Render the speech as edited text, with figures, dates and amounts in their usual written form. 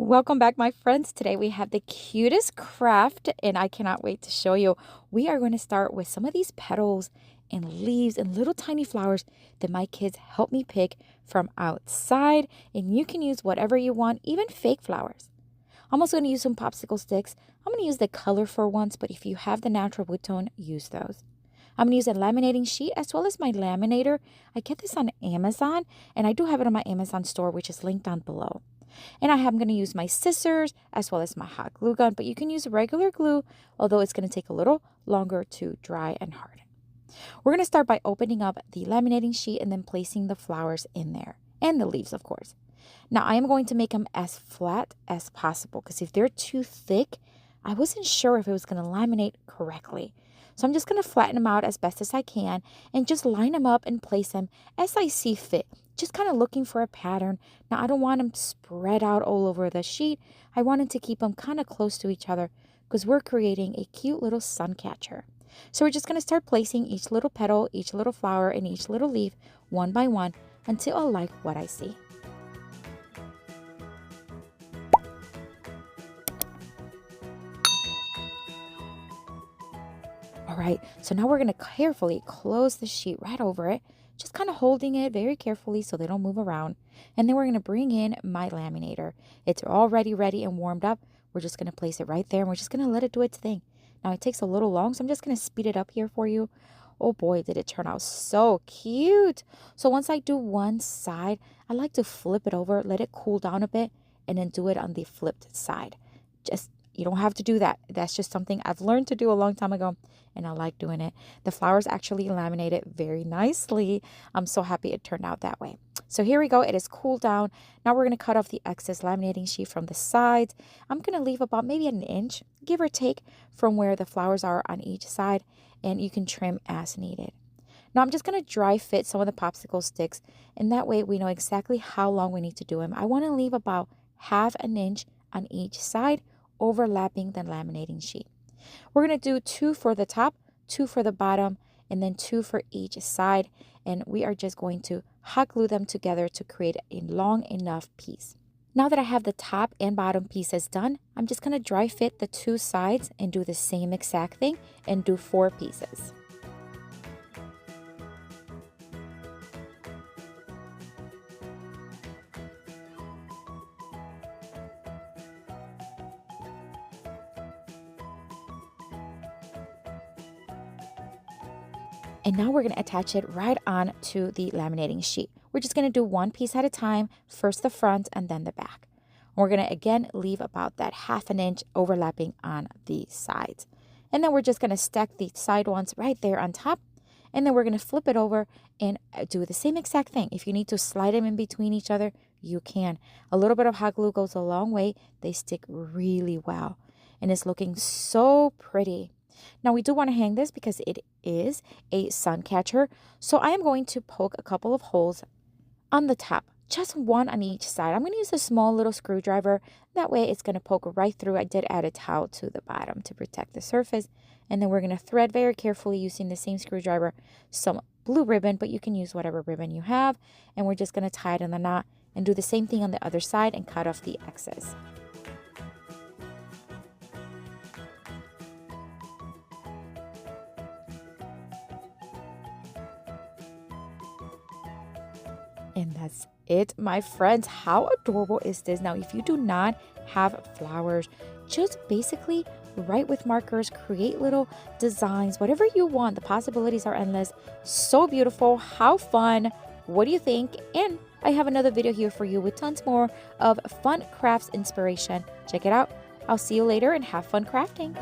Welcome back, my friends. Today we have the cutest craft and I cannot wait to show you. We are going to start with some of these petals and leaves and little tiny flowers that my kids helped me pick from outside, and you can use whatever you want, even fake flowers. I'm also going to use some popsicle sticks. I'm going to use the colorful ones, but if you have the natural wood tone, use those. I'm going to use a laminating sheet as well as my laminator. I get this on Amazon, and I do have it on my Amazon store, which is linked down below. And I'm going to use my scissors as well as my hot glue gun, but you can use regular glue, although it's going to take a little longer to dry and harden. We're going to start by opening up the laminating sheet and then placing the flowers in there, and the leaves, of course. Now, I am going to make them as flat as possible because if they're too thick, I wasn't sure if it was going to laminate correctly. So I'm just going to flatten them out as best as I can and just line them up and place them as I see fit. Just kind of looking for a pattern. Now, I don't want them spread out all over the sheet. I wanted to keep them kind of close to each other because we're creating a cute little sun catcher. So we're just going to start placing each little petal, each little flower, and each little leaf one by one until I like what I see. All right, so now we're going to carefully close the sheet right over it, just kind of holding it very carefully so they don't move around. And then we're going to bring in my laminator. It's already ready and warmed up. We're just going to place it right there, and we're just going to let it do its thing. Now, it takes a little long, so I'm just going to speed it up here for you. Oh boy, did it turn out so cute. So once I do one side, I like to flip it over, let it cool down a bit, and then do it on the flipped side. You don't have to do that. That's just something I've learned to do a long time ago, and I like doing it. The flowers actually laminated very nicely. I'm so happy it turned out that way. So here we go. It is cooled down. Now we're going to cut off the excess laminating sheet from the sides. I'm going to leave about maybe an inch, give or take, from where the flowers are on each side, and you can trim as needed. Now I'm just going to dry fit some of the popsicle sticks, and that way we know exactly how long we need to do them. I want to leave about half an inch on each side, overlapping the laminating sheet. We're going to do 2 for the top, 2 for the bottom, and then 2 for each side. And we are just going to hot glue them together to create a long enough piece. Now that I have the top and bottom pieces done, I'm just going to dry fit the 2 sides and do the same exact thing and do 4 pieces. And now we're going to attach it right on to the laminating sheet. We're just going to do one piece at a time, first the front and then the back. We're going to again leave about that half an inch overlapping on the sides. And then we're just going to stack the side ones right there on top. And then we're going to flip it over and do the same exact thing. If you need to slide them in between each other, you can. A little bit of hot glue goes a long way. They stick really well. And it's looking so pretty. Now, we do want to hang this because it is a sun catcher. So I am going to poke a couple of holes on the top, just one on each side. I'm going to use a small little screwdriver. That way it's going to poke right through. I did add a towel to the bottom to protect the surface. And then we're going to thread very carefully using the same screwdriver some blue ribbon, but you can use whatever ribbon you have. And we're just going to tie it in the knot and do the same thing on the other side and cut off the excess. And that's it, my friends. How adorable is this? Now, if you do not have flowers, just basically write with markers, create little designs, whatever you want. The possibilities are endless. So beautiful. How fun. What do you think? And I have another video here for you with tons more of fun crafts inspiration. Check it out. I'll see you later and have fun crafting.